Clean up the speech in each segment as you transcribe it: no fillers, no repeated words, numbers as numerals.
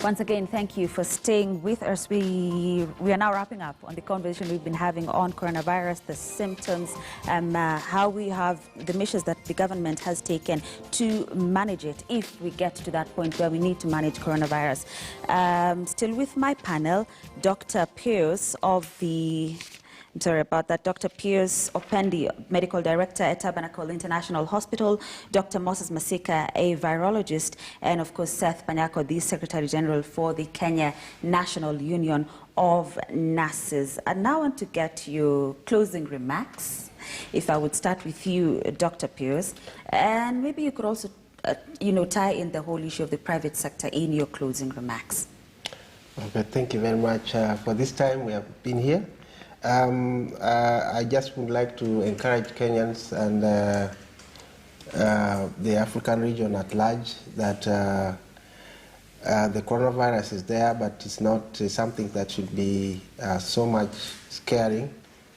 Once again, thank you for staying with us. We are now wrapping up on the conversation we've been having on coronavirus, the symptoms, how we have the measures that the government has taken to manage it if we get to that point where we need to manage coronavirus. Still with my panel, Dr. Piers of the... I'm sorry about that. Dr. Piers Opendi, Medical Director at Tabernacle International Hospital, Dr. Moses Masika, a virologist, and of course Seth Panyako, the Secretary General for the Kenya National Union of Nurses. I now want to get your closing remarks. If I would start with you, Dr. Piers, and maybe you could also, tie in the whole issue of the private sector in your closing remarks. Okay, thank you very much for this time we have been here. I just would like to encourage Kenyans and the African region at large that the coronavirus is there, but it's not something that should be so much scaring.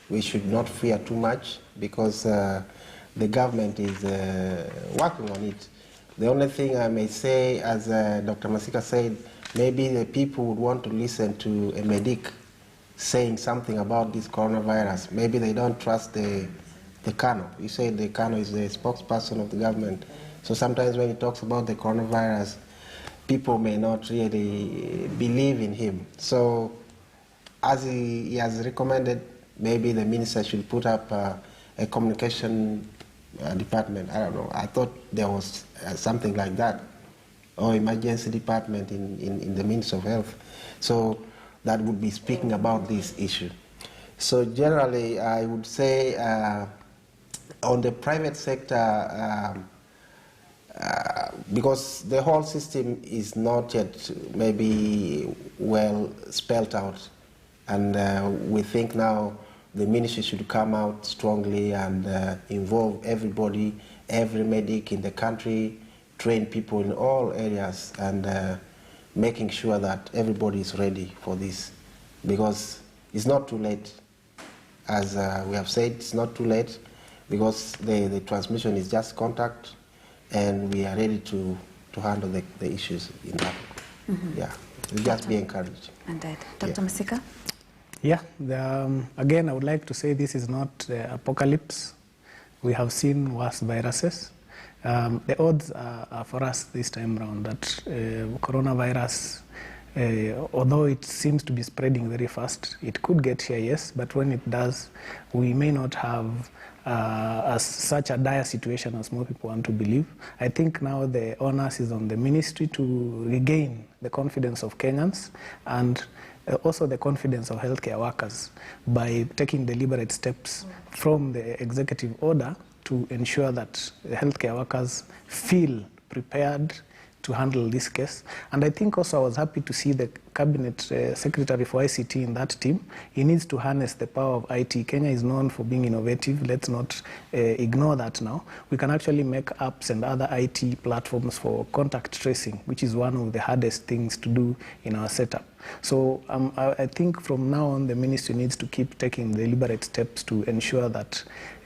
We should not fear too much because the government is working on it. The only thing I may say, as Dr. Masika said, maybe the people would want to listen to a medic saying something about this coronavirus. Maybe they don't trust the Kano. You say the Kano is the spokesperson of the government. So sometimes when he talks about the coronavirus, people may not really believe in him. So as he has recommended, maybe the minister should put up a communication department. I don't know. I thought there was something like that, or emergency department in the Ministry of Health. So that would be speaking about this issue. So generally, I would say on the private sector, because the whole system is not yet maybe well spelled out, and we think now the ministry should come out strongly and involve everybody, every medic in the country, train people in all areas, and making sure that everybody is ready for this, because it's not too late. As we have said, it's not too late, because the transmission is just contact, and we are ready to handle the issues in that. Mm-hmm. Yeah, we'll just be encouraged. Indeed. Dr. Masika? Yeah, again, I would like to say this is not the apocalypse. We have seen worse viruses. The odds are for us this time around that coronavirus, although it seems to be spreading very fast, it could get here, yes, but when it does, we may not have such a dire situation as more people want to believe. I think now the onus is on the ministry to regain the confidence of Kenyans and also the confidence of healthcare workers by taking deliberate steps from the executive order to ensure that the healthcare workers feel prepared to handle this case. And I think also I was happy to see the Cabinet Secretary for ICT in that team. He needs to harness the power of IT. Kenya is known for being innovative. Let's not ignore that now. We can actually make apps and other IT platforms for contact tracing, which is one of the hardest things to do in our setup. So I think from now on, the ministry needs to keep taking deliberate steps to ensure that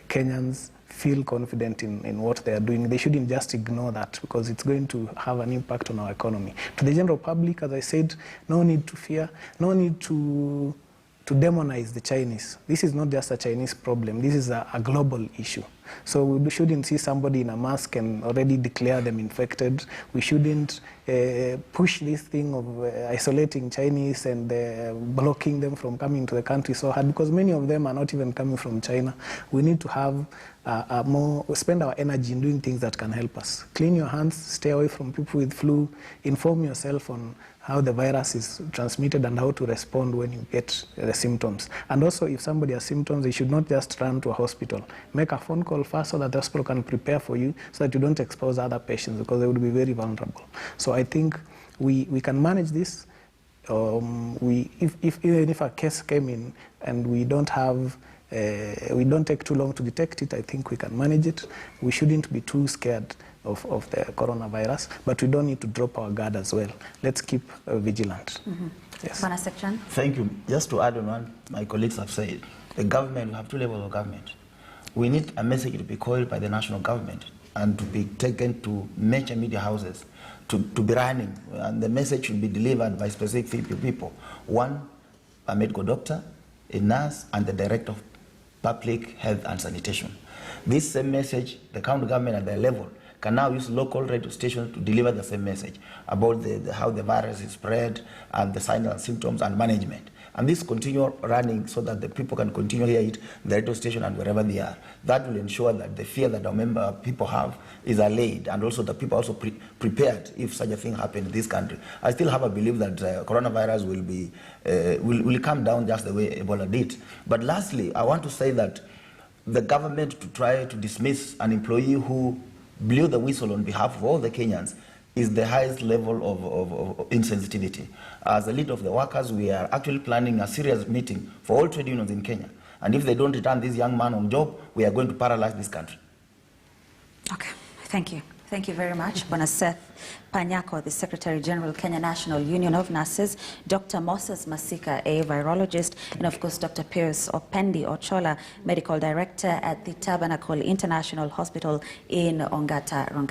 Kenyans feel confident in what they are doing. They shouldn't just ignore that, because it's going to have an impact on our economy. To the general public, as I said, no need to fear, no need to demonize the Chinese. This is not just a Chinese problem. This is a global issue. So we shouldn't see somebody in a mask and already declare them infected. We shouldn't push this thing of isolating Chinese and blocking them from coming to the country so hard, because many of them are not even coming from China. We need to have spend our energy in doing things that can help us. Clean your hands, stay away from people with flu, inform yourself on how the virus is transmitted and how to respond when you get the symptoms. And also, if somebody has symptoms, they should not just run to a hospital. Make a phone call first so that the hospital can prepare for you, so that you don't expose other patients, because they would be very vulnerable. So I think we can manage this. Even if a case came in and we don't take too long to detect it, I think we can manage it. We shouldn't be too scared of the coronavirus, but we don't need to drop our guard as well. Let's keep vigilant. Mm-hmm. Yes. Thank you. Just to add on what my colleagues have said, the government, we have two levels of government. We need a message to be called by the national government and to be taken to major media houses to be running, and the message should be delivered by specific people. One, a medical doctor, a nurse, and the director of public health and sanitation. This same message, the county government at their level can now use local radio stations to deliver the same message about how the virus is spread and the signs and symptoms and management. And this continue running so that the people can continue hear it, the radio station and wherever they are. That will ensure that the fear that our people have is allayed, and also the people also prepared if such a thing happens in this country. I still have a belief that coronavirus will come down just the way Ebola did. But lastly, I want to say that the government to try to dismiss an employee who blew the whistle on behalf of all the Kenyans is the highest level of insensitivity. As a leader of the workers, we are actually planning a serious meeting for all trade unions in Kenya. And if they don't return this young man on job, we are going to paralyze this country. Okay, thank you. Thank you very much. Bwana Seth Panyako, the Secretary General, Kenya National Union of Nurses, Dr. Moses Masika, a virologist, and of course Dr. Piers Opendi Ochola, Medical Director at the Tabernacle International Hospital in Ongata, Rongai.